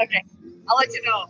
Okay, I'll let you know.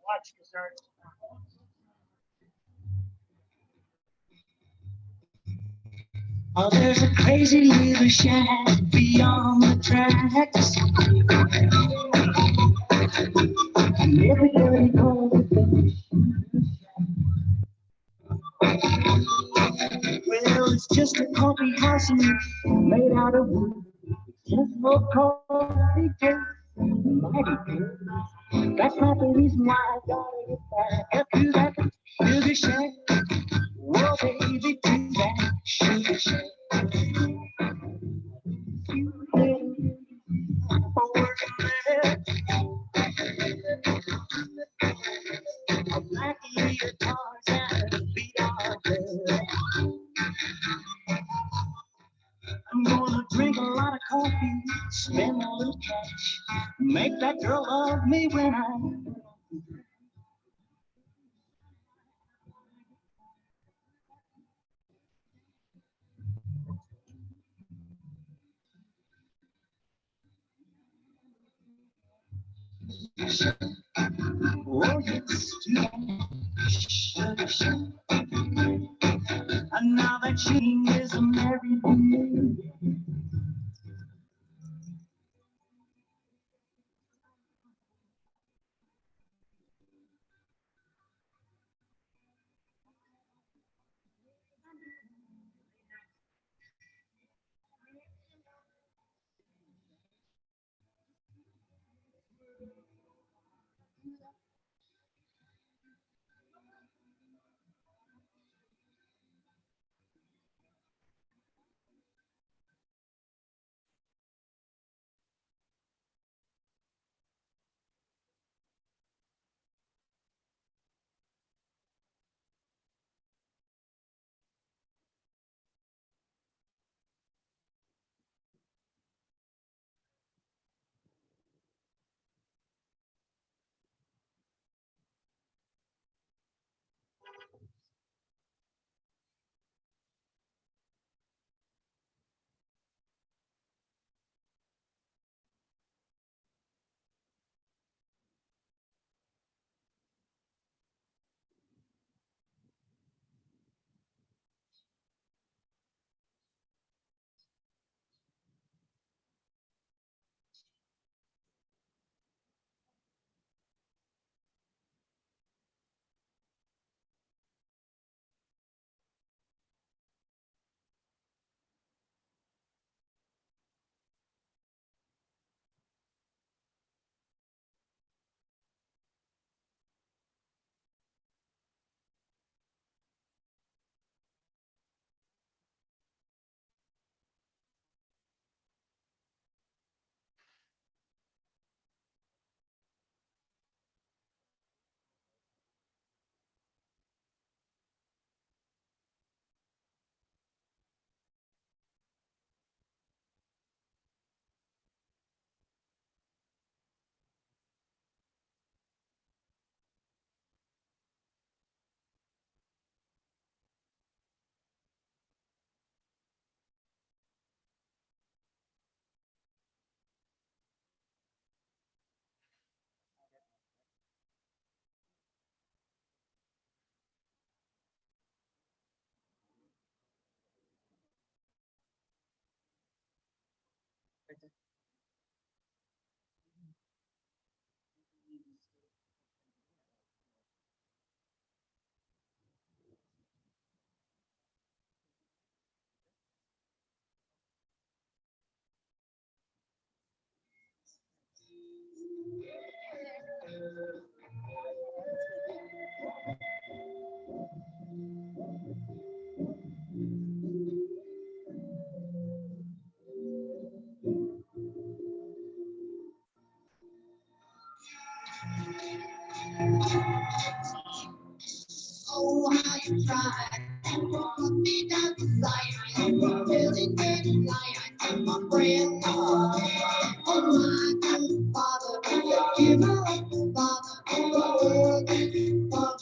Watch because Oh, there's a crazy little shack beyond the tracks. And everybody calls it the well, it's just a coffee house made out of wood. Just for coffee cake, mighty good. That's not the reason why I gotta get back up to that sugar shack. Whoa, baby, to that sugar shack. You little working there, a black leotards and a beat out there. I'm gonna drink a lot of coffee, spend a little cash, make that girl love me when I oh yes, to that sugar shack. And now that she is married to me. Oh, how you tried and brought me down to life. You were really good life, my friend. Oh, my good father, give up, father. Oh, good father,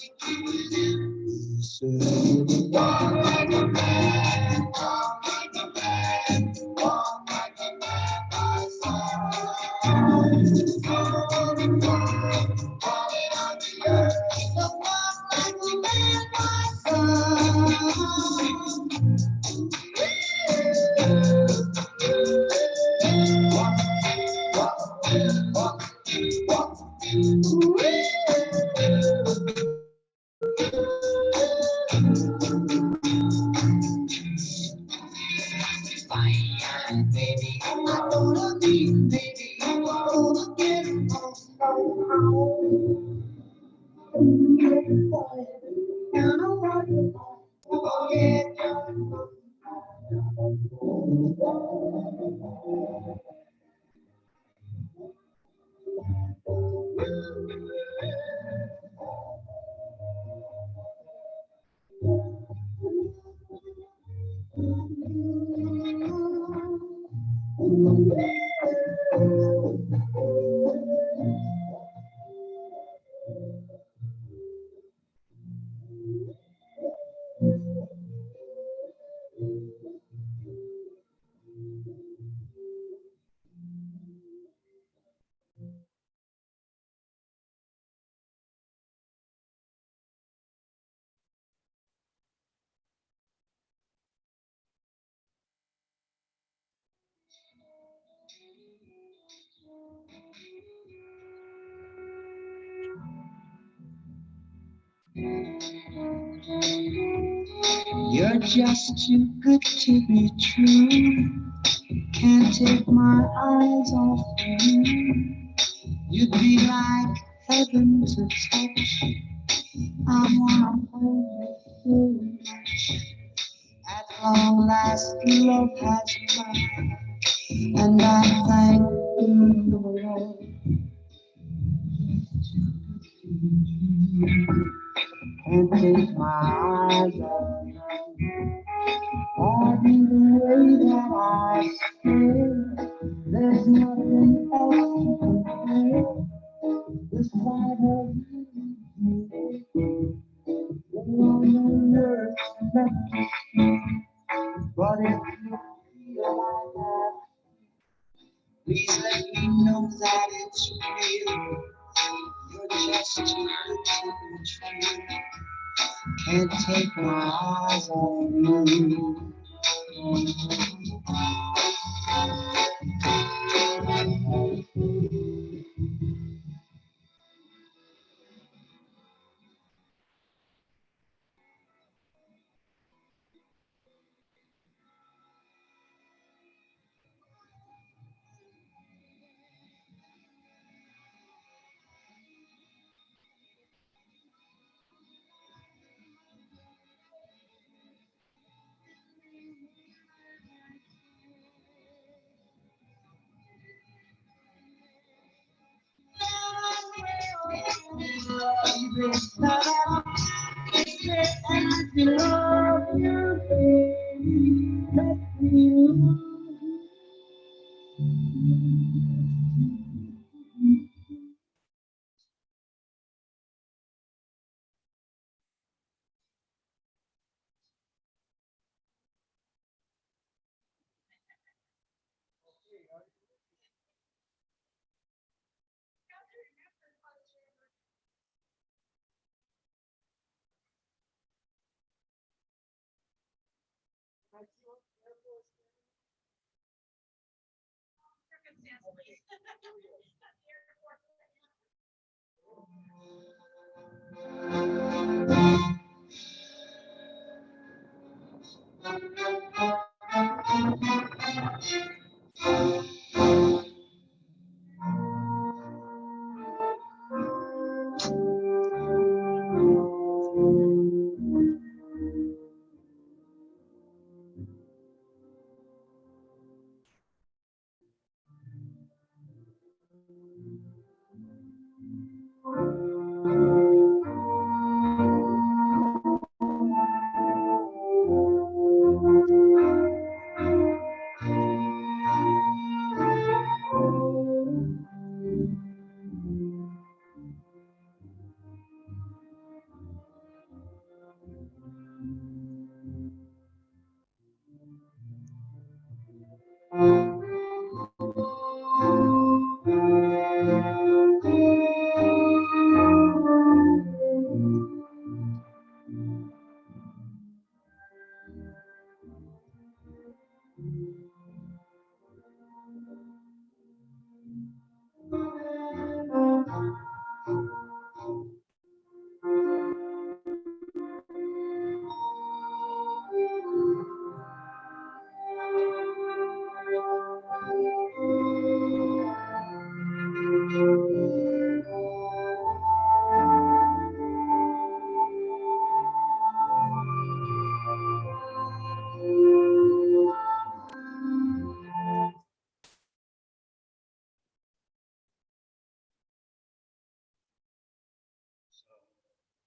baby. I don't know me, baby. I'm gonna get home. You're just too good to be true. Can't take my eyes off you. You'd be like heaven to touch. I wanna hold you so much. At long last, love has come, and I thank the Lord. Can't take my eyes off you. Or be the way that I feel. There's nothing else to compare. This side of you, on earth left. But if you feel like that, please let me know that it's real. You're just too good to be true. Can't take my eyes off you.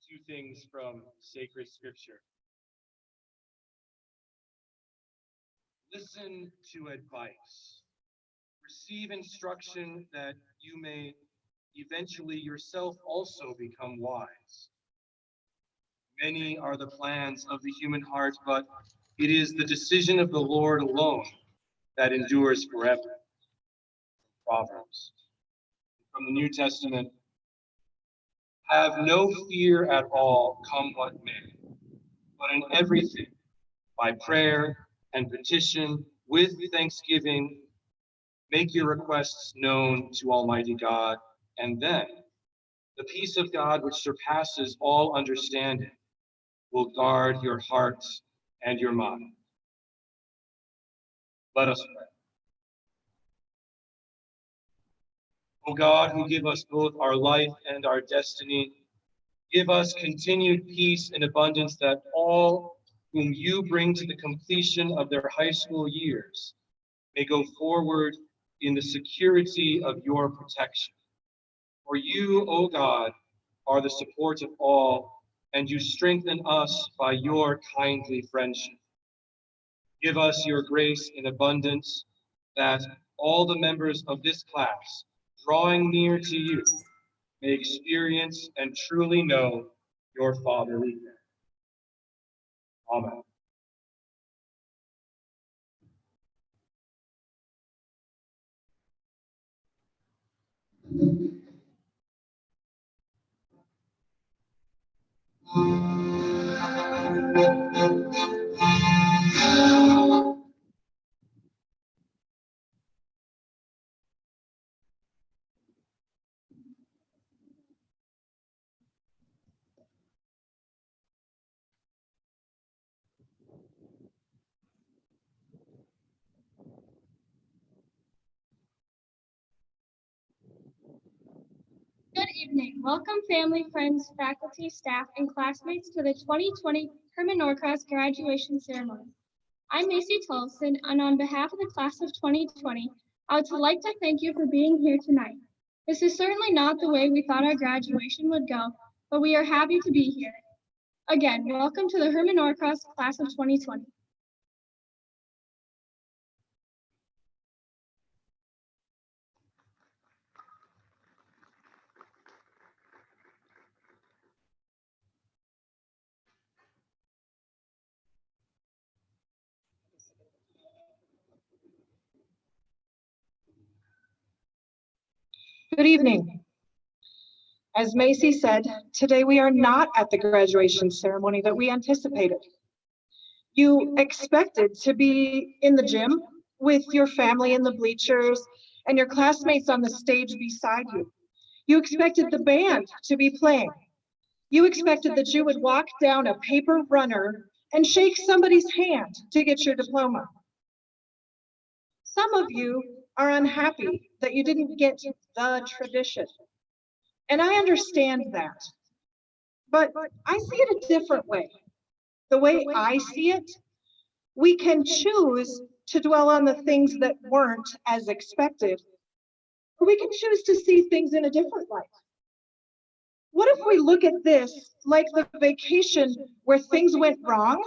Two things from sacred scripture. Listen to advice. Receive instruction that you may eventually yourself also become wise. Many are the plans of the human heart, but it is the decision of the Lord alone that endures forever. Proverbs. From the New Testament, have no fear at all, come what may, but in everything, by prayer and petition, with thanksgiving, make your requests known to Almighty God, and then the peace of God, which surpasses all understanding, will guard your hearts and your mind. Let us pray. O God, who give us both our life and our destiny, give us continued peace and abundance, that all whom you bring to the completion of their high school years may go forward in the security of your protection. For you, O God, are the support of all, and you strengthen us by your kindly friendship. Give us your grace in abundance, that all the members of this class, drawing near to you, may experience and truly know your fatherly care. Amen. Good evening. Welcome, family, friends, faculty, staff, and classmates to the 2020 Herman Norcross graduation ceremony. I'm Macy Tolson, and on behalf of the class of 2020, I would like to thank you for being here tonight. This is certainly not the way we thought our graduation would go, but we are happy to be here. Again, welcome to the Herman Norcross class of 2020. Good evening. As Macy said, today we are not at the graduation ceremony that we anticipated. You expected to be in the gym with your family in the bleachers and your classmates on the stage beside you. You expected the band to be playing. You expected that you would walk down a paper runner and shake somebody's hand to get your diploma. Some of you are unhappy that you didn't get the tradition. And I understand that. But I see it a different way. The way I see it, we can choose to dwell on the things that weren't as expected, or we can choose to see things in a different light. What if we look at this like the vacation where things went wrong,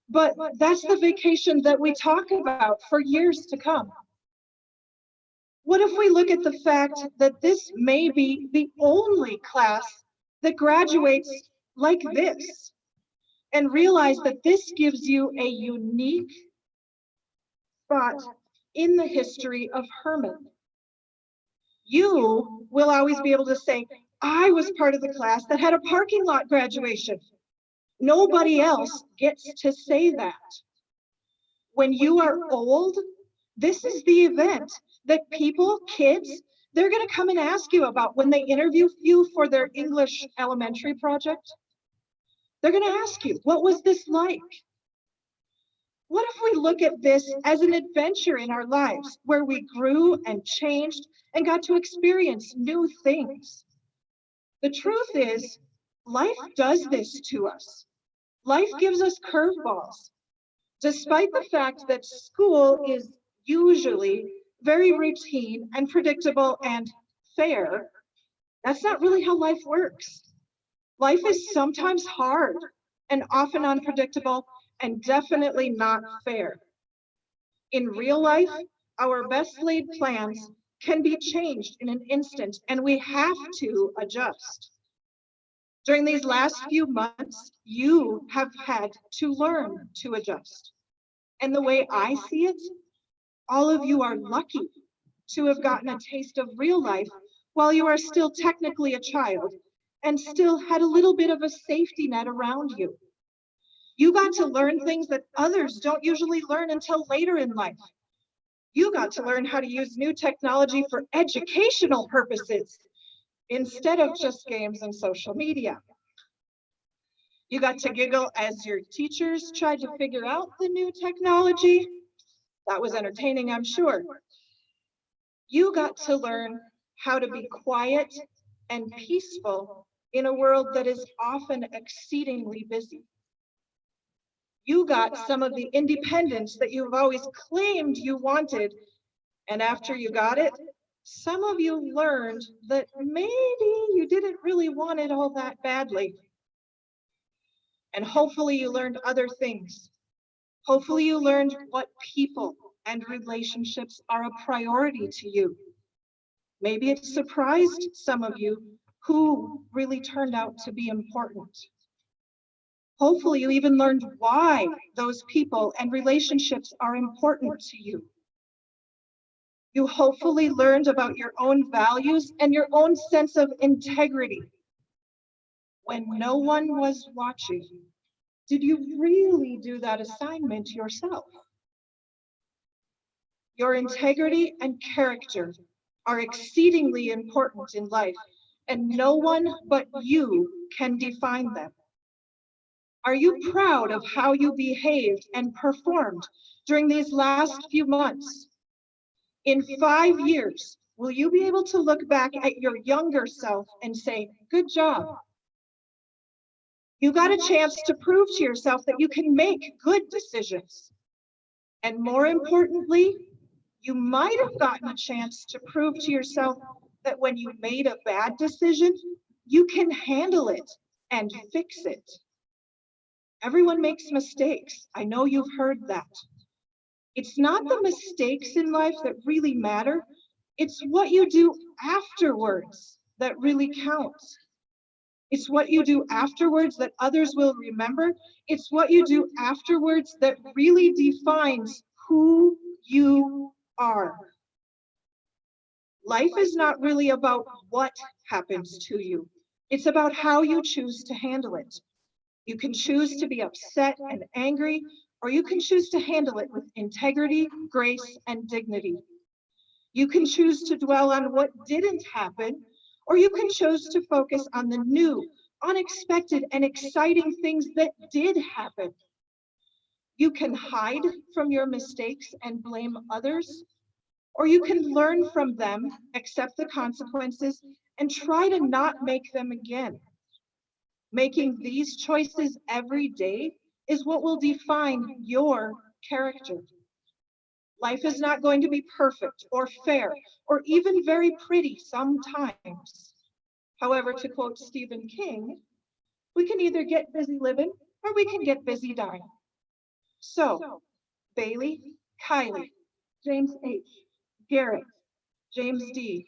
but that's the vacation that we talk about for years to come? What if we look at the fact that this may be the only class that graduates like this, and realize that this gives you a unique spot in the history of Herman? You will always be able to say, I was part of the class that had a parking lot graduation. Nobody else gets to say that. When you are old, this is the event that people, kids, they're going to come and ask you about when they interview you for their English elementary project. They're going to ask you, what was this like? What if we look at this as an adventure in our lives where we grew and changed and got to experience new things? The truth is, life does this to us. Life gives us curveballs. Despite the fact that school is usually very routine and predictable and fair, that's not really how life works. Life is sometimes hard and often unpredictable and definitely not fair. In real life, our best laid plans can be changed in an instant, and we have to adjust. During these last few months, you have had to learn to adjust. And the way I see it, all of you are lucky to have gotten a taste of real life while you are still technically a child and still had a little bit of a safety net around you. You got to learn things that others don't usually learn until later in life. You got to learn how to use new technology for educational purposes instead of just games and social media. You got to giggle as your teachers tried to figure out the new technology. That was entertaining, I'm sure. You got to learn how to be quiet and peaceful in a world that is often exceedingly busy. You got some of the independence that you've always claimed you wanted, and after you got it, some of you learned that maybe you didn't really want it all that badly. And hopefully you learned other things. Hopefully you learned what people and relationships are a priority to you. Maybe it surprised some of you who really turned out to be important. Hopefully you even learned why those people and relationships are important to you. You hopefully learned about your own values and your own sense of integrity. When no one was watching, did you really do that assignment yourself? Your integrity and character are exceedingly important in life, and no one but you can define them. Are you proud of how you behaved and performed during these last few months? In 5 years, will you be able to look back at your younger self and say, good job? You got a chance to prove to yourself that you can make good decisions. And more importantly, you might have gotten a chance to prove to yourself that when you made a bad decision, you can handle it and fix it. Everyone makes mistakes. I know you've heard that. It's not the mistakes in life that really matter. It's what you do afterwards that really counts. It's what you do afterwards that others will remember. It's what you do afterwards that really defines who you are. Life is not really about what happens to you. It's about how you choose to handle it. You can choose to be upset and angry, or you can choose to handle it with integrity, grace, and dignity. You can choose to dwell on what didn't happen, or you can choose to focus on the new, unexpected, and exciting things that did happen. You can hide from your mistakes and blame others, or you can learn from them, accept the consequences, and try to not make them again. Making these choices every day is what will define your character. Life is not going to be perfect or fair or even very pretty sometimes. However, to quote Stephen King, we can either get busy living or we can get busy dying. So, Bailey, Kylie, James H., Garrett, James D.,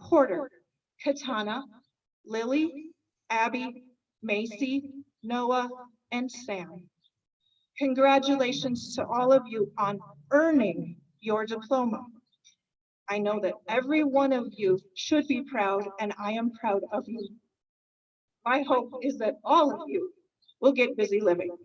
Porter, Katana, Lily, Abby, Macy, Noah, and Sam. Congratulations to all of you on earning your diploma. I know that every one of you should be proud, and I am proud of you. My hope is that all of you will get busy living.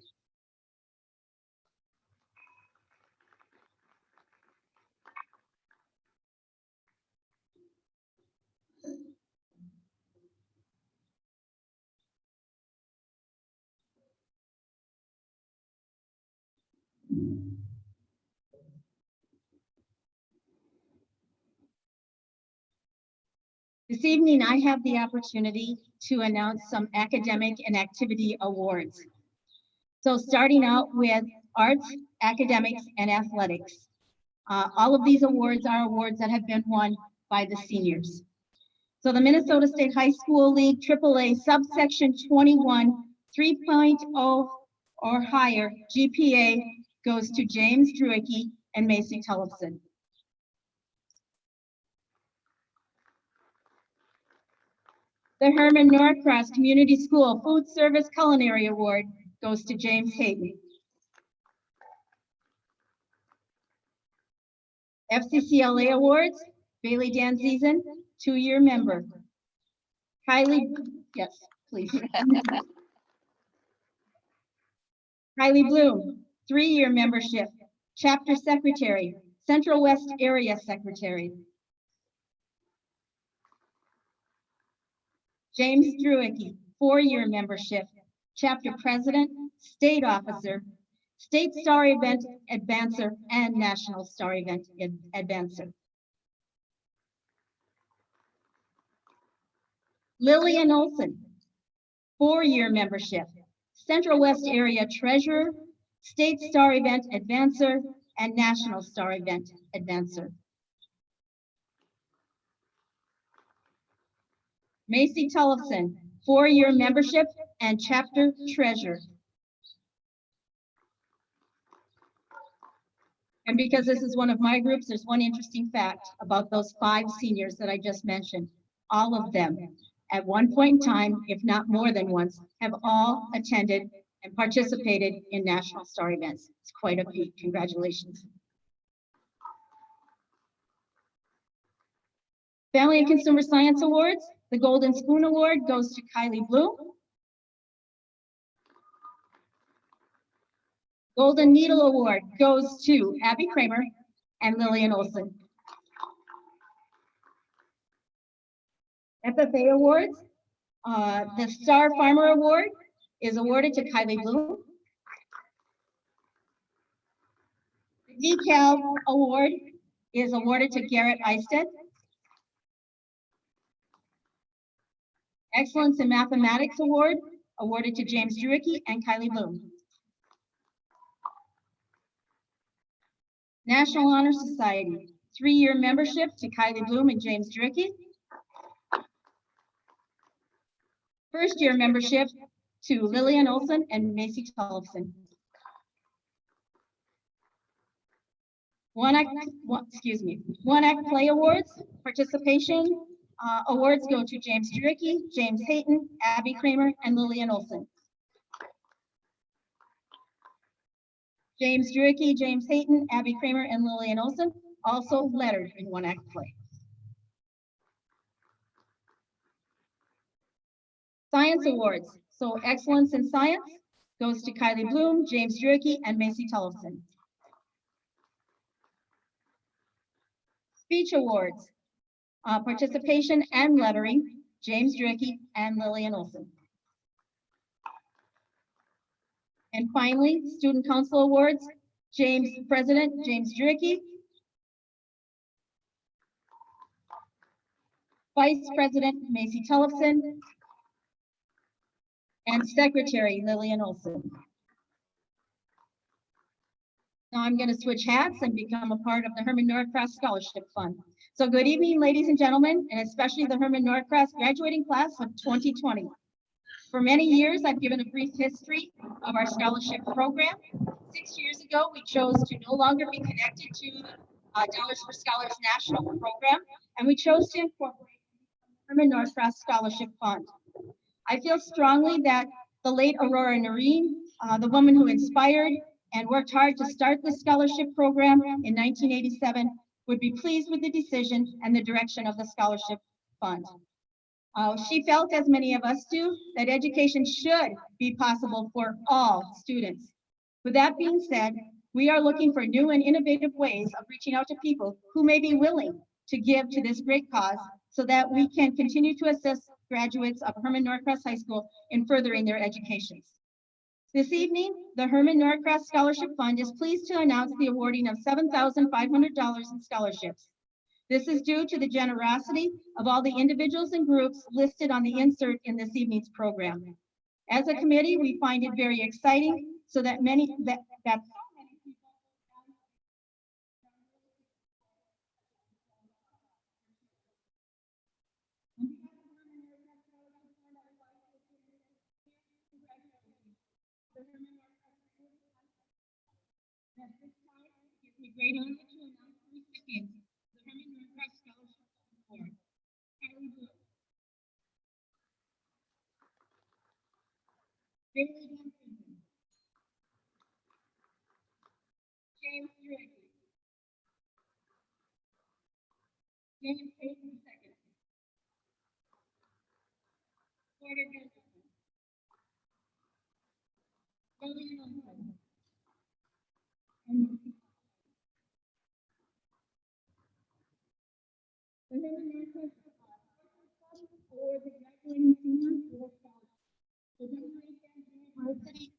This evening, I have the opportunity to announce some academic and activity awards. So starting out with arts, academics, and athletics. All of these awards are awards that have been won by the seniors. So the Minnesota State High School League AAA subsection 21 3.0 or higher GPA goes to James Druicki and Macy Tullifson. The Herman Norcross Community School Food Service Culinary Award goes to James Hayden. FCCLA Awards, Bailey Danzizen, 2-year member. Kylie, yes, please. Kylie Bloom, 3-year membership, chapter secretary, Central West Area Secretary. James Druicki, 4-year membership, chapter president, state officer, state star event advancer, and national star event advancer. Lillian Olson, 4-year membership, Central West Area Treasurer, State Star Event Advancer, and National Star Event Advancer. Macy Tullifson, 4-year membership and Chapter Treasurer. And because this is one of my groups, there's one interesting fact about those 5 seniors that I just mentioned. All of them, at one point in time, if not more than once, have all attended and participated in National Star events. It's quite a feat. Congratulations. Family and Consumer Science Awards. The Golden Spoon Award goes to Kylie Bloom. Golden Needle Award goes to Abby Kramer and Lillian Olson. FFA Awards. The Star Farmer Award is awarded to Kylie Bloom. The Decal Award is awarded to Garrett Eisted. Excellence in Mathematics Award awarded to James Druicki and Kylie Bloom. National Honor Society, 3-year membership to Kylie Bloom and James Druicki. First-year membership to Lillian Olson and Macy Tullifson. One Act Play Awards, participation awards go to James Druicki, James Hayton, Abby Kramer, and Lillian Olson. James Druicki, James Hayton, Abby Kramer, and Lillian Olson, also lettered in One Act Play. Science Awards. So Excellence in Science goes to Kylie Bloom, James Druicki, and Macy Tullifson. Speech awards, participation and lettering, James Dricky and Lillian Olson. And finally, student council awards, President James Dricky, Vice President Macy Tellefson, and Secretary Lillian Olson. Now I'm going to switch hats and become a part of the Herman Norcross Scholarship Fund. So good evening, ladies and gentlemen, and especially the Herman Norcross graduating class of 2020. For many years, I've given a brief history of our scholarship program. 6 years ago, we chose to no longer be connected to Dollars for Scholars National Program, and we chose to incorporate the Herman Norcross Scholarship Fund. I feel strongly that the late Aurora Noreen, the woman who inspired and worked hard to start the scholarship program in 1987, would be pleased with the decision and the direction of the scholarship fund. She felt, as many of us do, that education should be possible for all students. With that being said, we are looking for new and innovative ways of reaching out to people who may be willing to give to this great cause so that we can continue to assist graduates of Herman Norcross High School in furthering their educations. This evening, the Herman Norcross Scholarship Fund is pleased to announce the awarding of $7,500 in scholarships. This is due to the generosity of all the individuals and groups listed on the insert in this evening's program. As a committee, we find it very exciting so that so many people At this time, it gives me great honor to announce the recipient of the Herman Norcross Scholarship Award. Kylie Blue, Bailey Duncan, James Drake, James Payton II, Porter Gilson, Lillian Olson, and the Herman Norcross for the graduating seniors for the University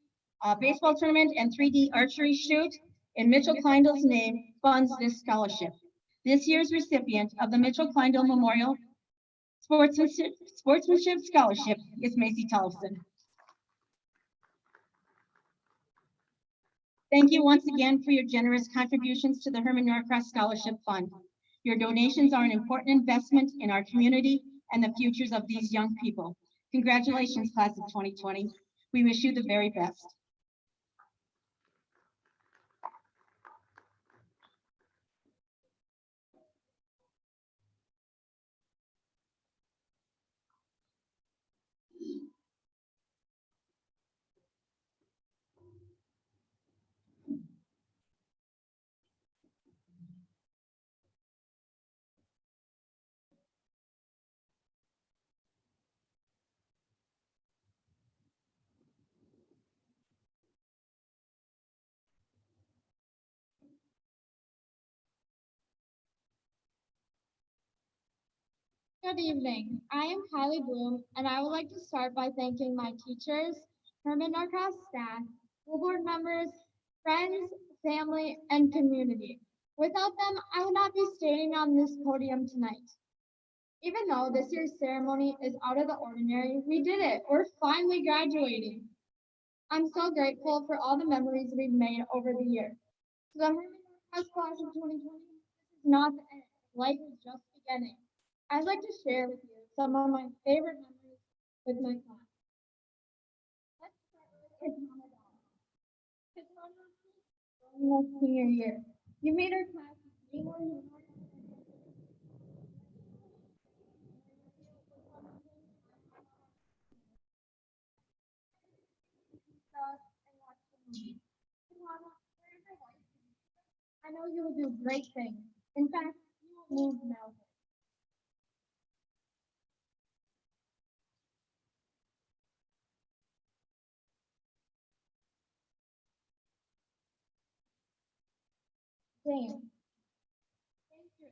baseball tournament and 3D archery shoot in Mitchell Kleindl's name funds this scholarship. This year's recipient of the Mitchell Kleindl Memorial Sportsmanship Scholarship is Macy Tellefson. Thank you once again for your generous contributions to the Herman Norcross Scholarship Fund. Your donations are an important investment in our community and the futures of these young people. Congratulations, class of 2020. We wish you the very best. Good evening. I am Kylie Bloom, and I would like to start by thanking my teachers, Herman Norcross staff, school board members, friends, family, and community. Without them, I would not be standing on this podium tonight. Even though this year's ceremony is out of the ordinary, we did it. We're finally graduating. I'm so grateful for all the memories we've made over the years. To the Herman Norcross class of 2020, this is not the end. Life is just beginning. I'd like to share with you some of my favorite memories with my class. Let's start with Katana Dawn. Katana during our senior year. You made our class way more humorous and watch the movie. Katana, where's your life? I know you will do great things. In fact, you will move mountains. James. Thank you.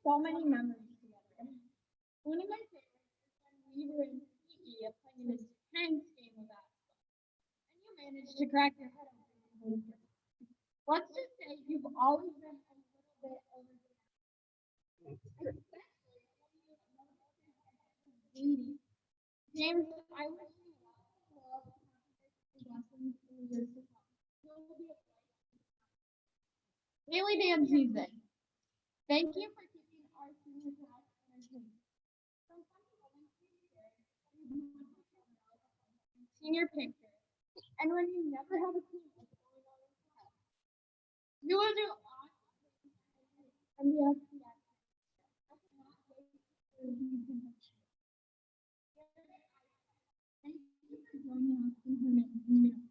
so many memories together. One of my favorites is when we were in PE playing this intense game of basketball, and you managed to crack your head open. Let's just say you've always been a little bit over the top, especially when you James, I wish you well lessons in the years to come. You'll be a Daily Dance season. Thank you for keeping our senior class entertained. Some funny moments we shared, senior picture, and when you never have a clue what's going on in class. You will do awesome and the SPS. I cannot wait for you to mention. Thank you for joining us in Herman.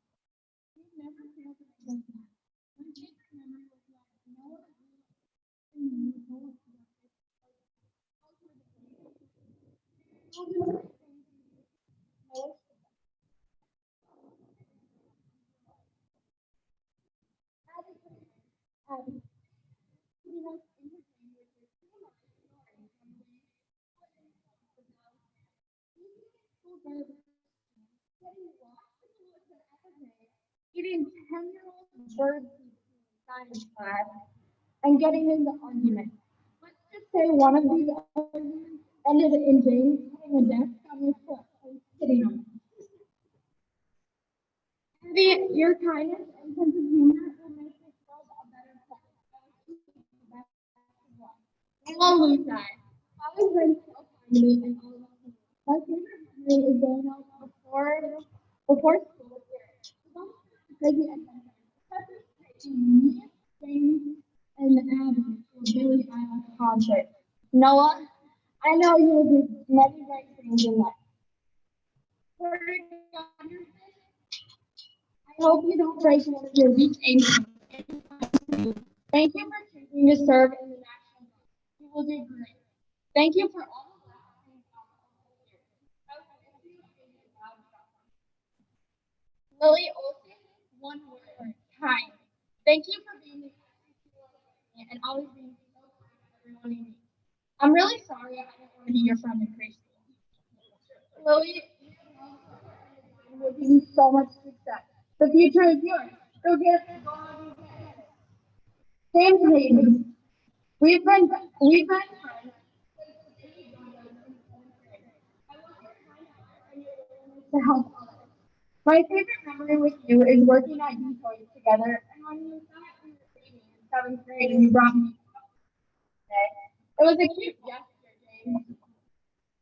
We've never failed to make us laugh. My favorite memory was when Noah and you told us about this. Abby, you know, entertained with your humor stories and ways school garbage, getting lost in the woods at every eating 10-year-old bird seed in science class, and getting into arguments. Let's just say one of these arguments ended in James putting a desk on your foot and sitting on it. Your kindness and sense of humor will make this world a better place. Hello, Lisa. Always been so kind to me and all of you. My favorite memory is going out before school here. Crazy adventure. Especially taking me, James, and Abby to a Billy Eilish concert. Noah, I know you will do many great things in life. For your I hope you don't break one of your weak ankles. Thank you for choosing to serve in the National Guard. You will do great. Thank you for all the lessons Lily Olsen, one word, kind. Thank you for being the and always being so kind to everyone you meet. I'm really sorry I didn't want to be your friend in preschool. Lily, wishing you so much success. The future is yours. Go get it. James Hayden, we've been friends to help others. My favorite memory with you is working at U Toys together, and when you thought we were dating in seventh grade and you brought me today. It was a cute gesture, James.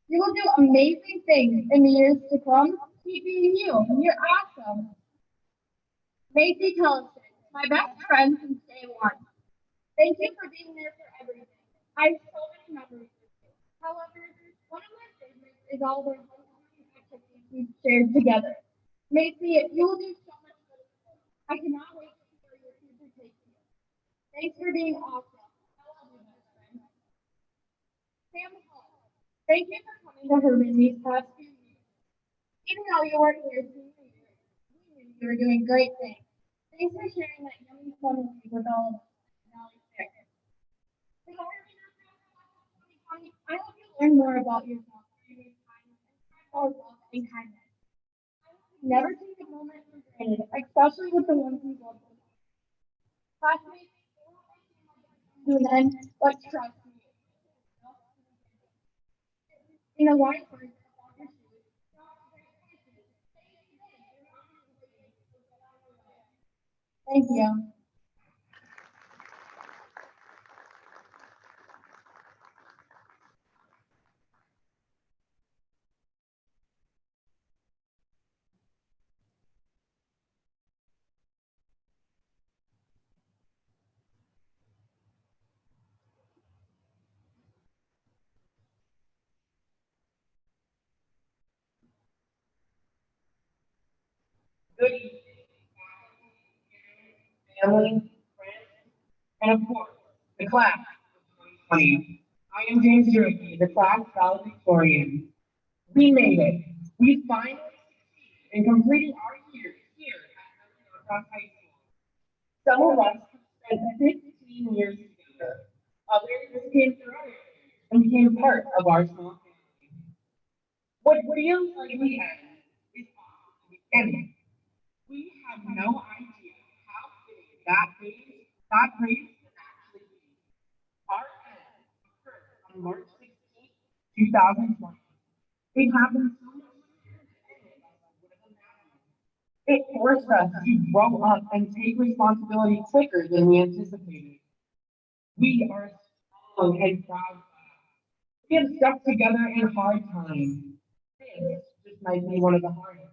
You will do amazing things in the years to come. Keep being you. You're awesome. Macy Tellison, my best friend since day one. Thank you for being there for everything. I have so many memories with you. However, one of my favorites is all the activities we've shared together. Macy, you will do so much good. I cannot wait to see where your future takes you. Thanks for being awesome. I love you, best friend. Sam Hall, thank you for coming to Herman these past few years. Even though you weren't here senior year, we knew you were doing great things. Thanks for sharing that yummy fun with all of us. Valley Six. So, I hope you learn more about yourself during these times and try more love and kindness. Never take a moment for granted, especially with the ones you love. Classmates, to an end, but trust me. In a life where thank you. Good evening, family, friends, and of course, the class of 2020. I am James Jerky, the class valedictorian. We made it. We finally succeeded in completing our year here at Norcross High School. Some of us spent 15 years together. Others just came through and became part of our small family. What feels like the end is often the beginning. We have no idea how big that phase can actually be. Our end occurred on March 16th, 2020. It happened so much sooner than any of us would have imagined. It forced us to grow up and take responsibility quicker than we anticipated. We are a strong and proud class. We have stuck together in hard times. This might be one of the hardest.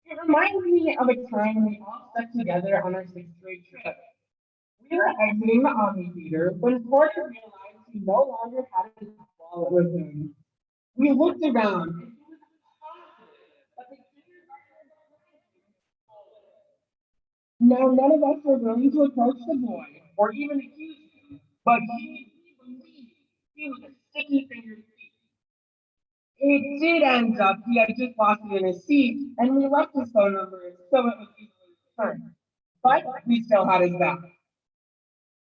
It reminds me of a time we all stuck together on our sixth grade trip. We were exiting the Omni Theater when Porter realized he no longer had his wallet with him. We looked around and he was positive that the kindergarten now, none of us were willing to approach the boy or even accuse him, but he believed he was a sticky fingered thief. It did end up he had just lost it in his seat, and we left his phone number so it was easily returned. But we still had his back.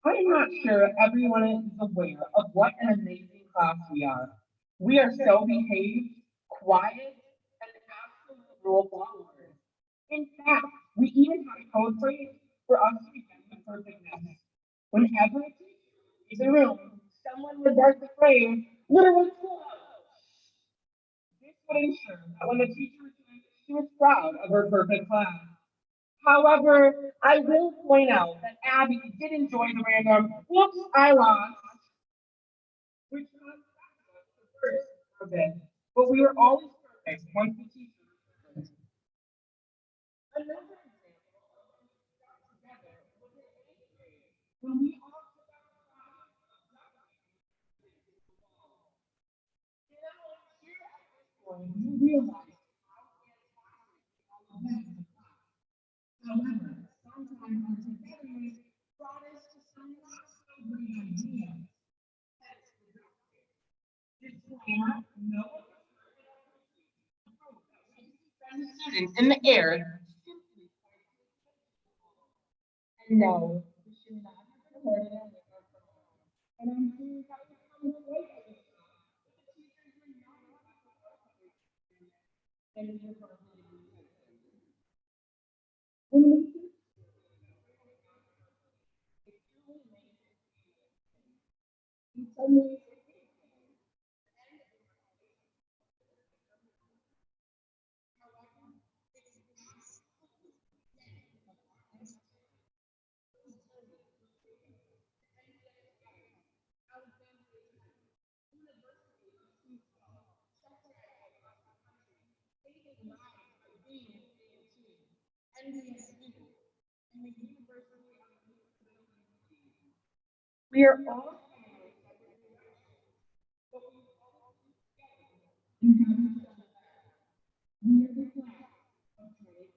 I'm not sure everyone is aware of what an amazing class we are. We are so behaved, quiet, and absolute rule followers. In fact, we even had a code phrase for us to begin with perfectness. Whenever a teacher is in a room, someone would bark the phrase, literally close. This would ensure that when the teacher returned, she was proud of her perfect class. However, I will point out that Abby did enjoy the random, whoops, I lost, which caused the first of it. But we were always perfect once the teacher returned. Another example of when we got together was in eighth grade when we all took out the project of duct taping the wall. Now, here at this point, you realize how fantastic we all have been in the class. However, sometimes our togetherness brought us to some not so great ideas. Hence the duct tape. Disclaimer, no one was hurt in our pursuit to prove that we can suspend the students in the air simply by placing the wall. And no, we should not have recorded it with our phone. And I'm sure that would come quite as a shock if the teachers were not about to work with and we were probably when we do, it truly makes it in some ways we are all in we are the class of 20.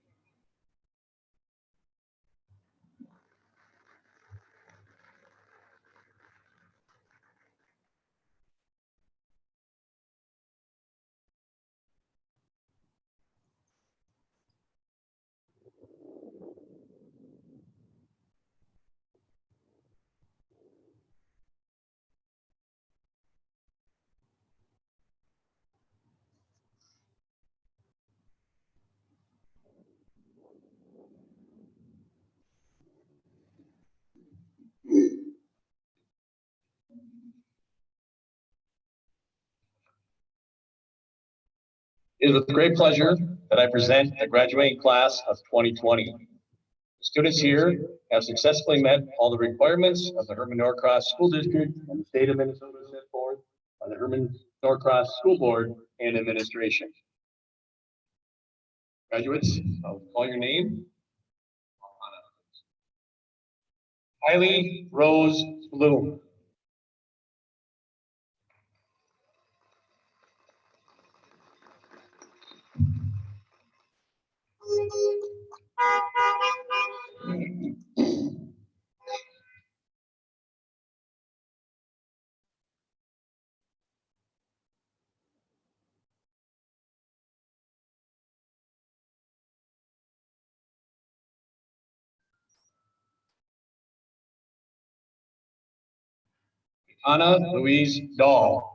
It is with great pleasure that I present the graduating class of 2020. The students here have successfully met all the requirements of the Herman Norcross School District and the state of Minnesota set forth by the Herman Norcross School Board and Administration. Graduates, I'll call your name. Kylie Rose Bloom. Anna Louise Dahl.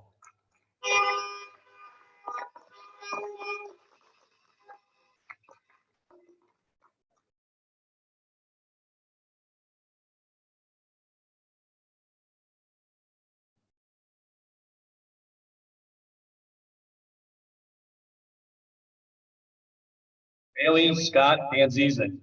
Bailey Scott Anzizen.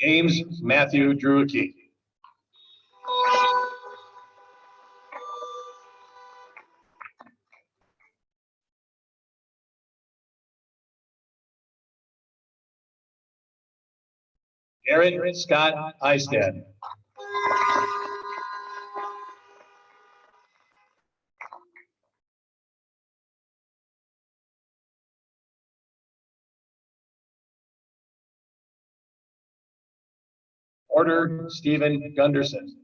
James Matthew Druicke. Garrett Scott Eistad. Porter Stephen Gunderson.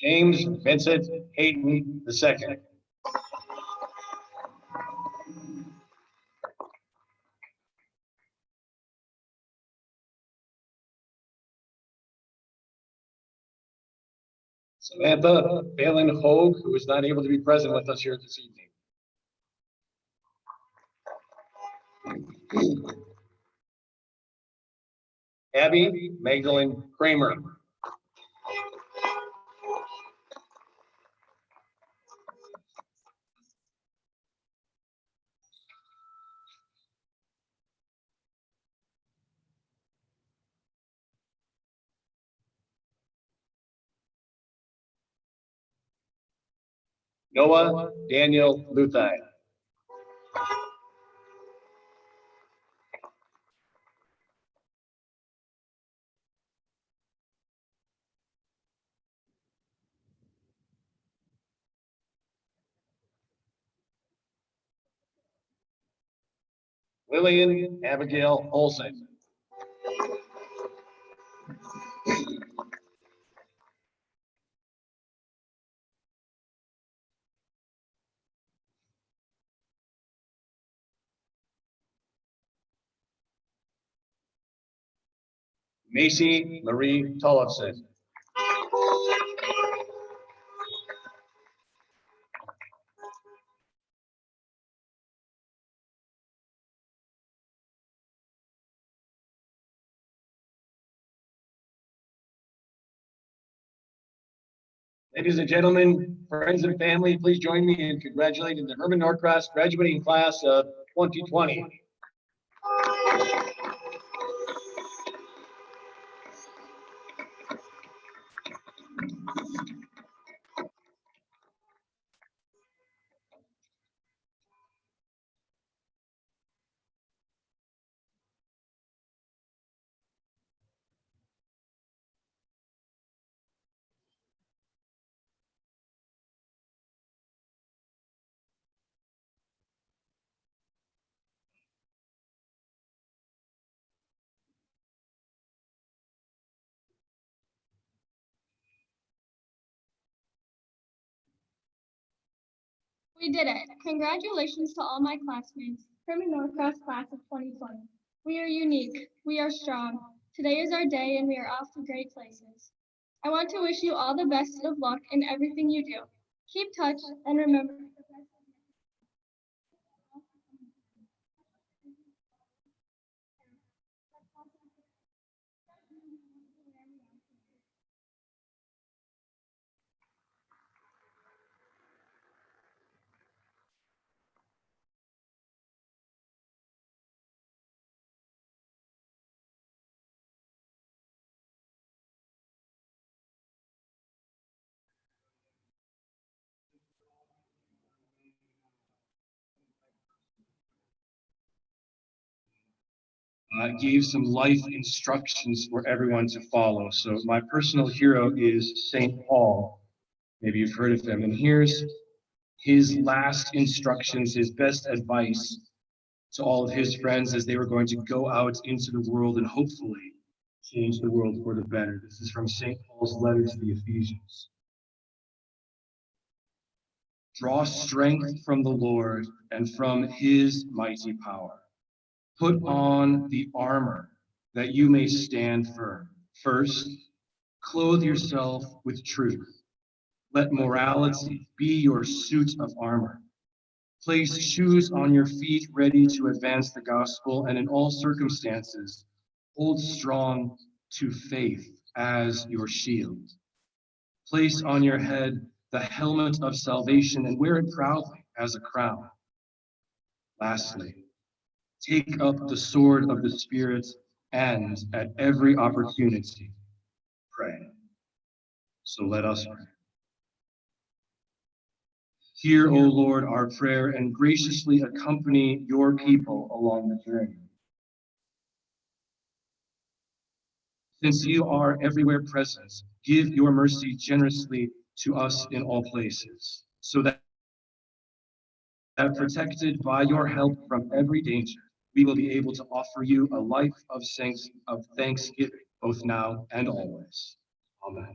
James Vincent Hayden II. Samantha Balin Hogue, who is not able to be present with us here this evening. Abby Magdalene Kramer. Noah Daniel Luthai. Lillian Abigail Olsen. Macy Marie Tollefson. Ladies and gentlemen, friends and family, please join me in congratulating the Herman Norcross graduating class of 2020. We did it. Congratulations to all my classmates, Herman Norcross class of 2020. We are unique. We are strong. Today is our day and we are off to great places. I want to wish you all the best of luck in everything you do. Keep touch and remember. Gave some life instructions for everyone to follow. So my personal hero is St. Paul. Maybe you've heard of him. And here's his last instructions, his best advice to all of his friends as they were going to go out into the world and hopefully change the world for the better. This is from St. Paul's letter to the Ephesians. Draw strength from the Lord and from his mighty power. Put on the armor that you may stand firm. First, clothe yourself with truth. Let morality be your suit of armor. Place shoes on your feet ready to advance the gospel, and in all circumstances, hold strong to faith as your shield. Place on your head the helmet of salvation and wear it proudly as a crown. Lastly, take up the sword of the Spirit and at every opportunity, pray. So let us pray. Hear, O Lord, our prayer and graciously accompany your people along the journey. Since you are everywhere present, give your mercy generously to us in all places, so that protected by your help from every danger, we will be able to offer you a life of thanksgiving, both now and always. Amen.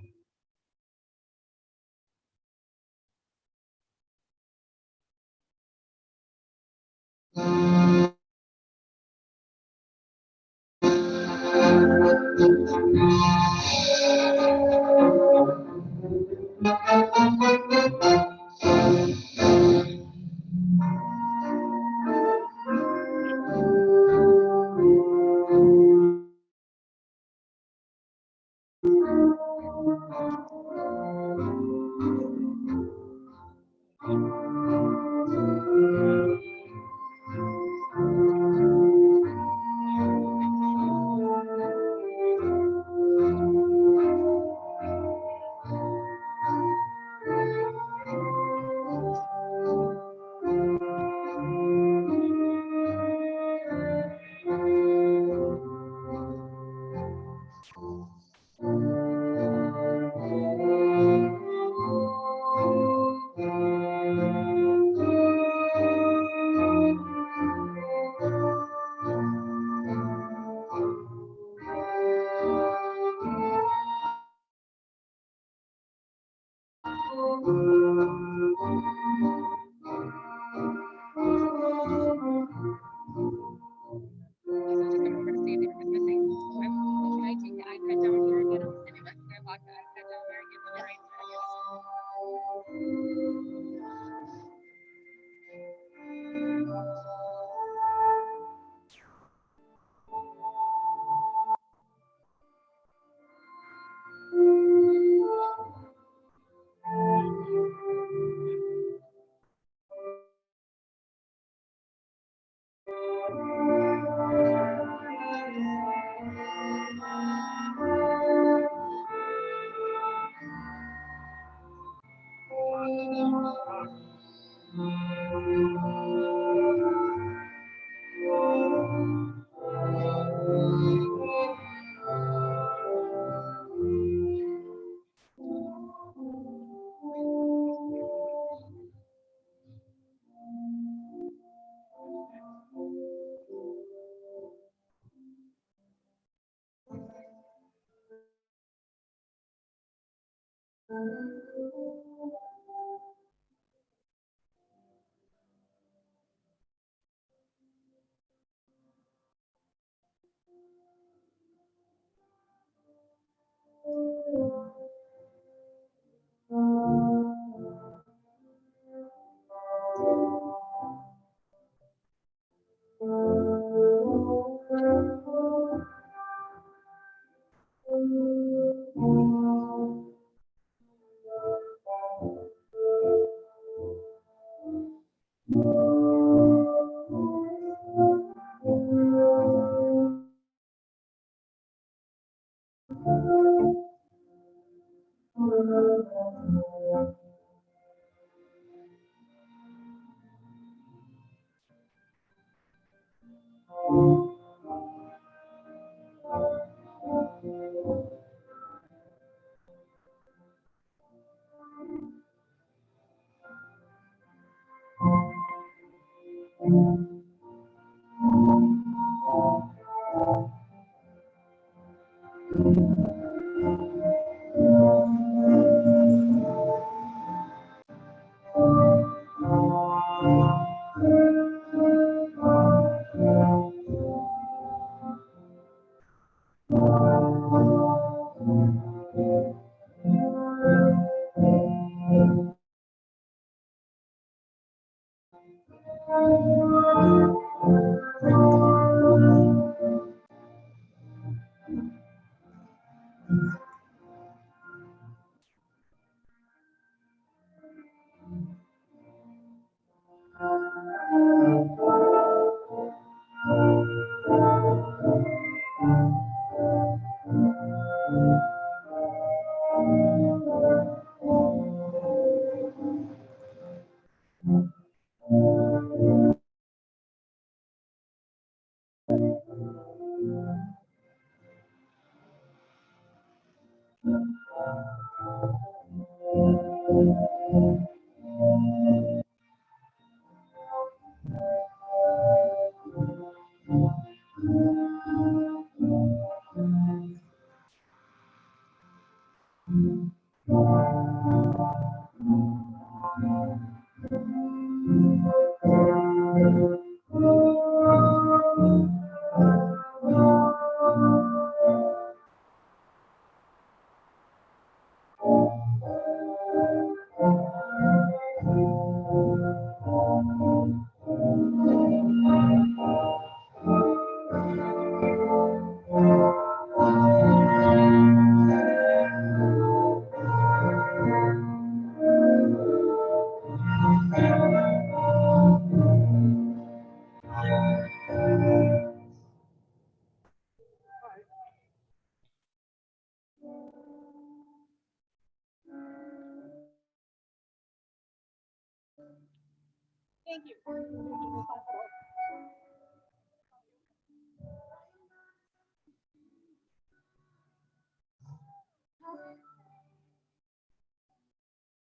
Thank you.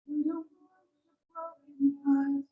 We don't want the broken hearts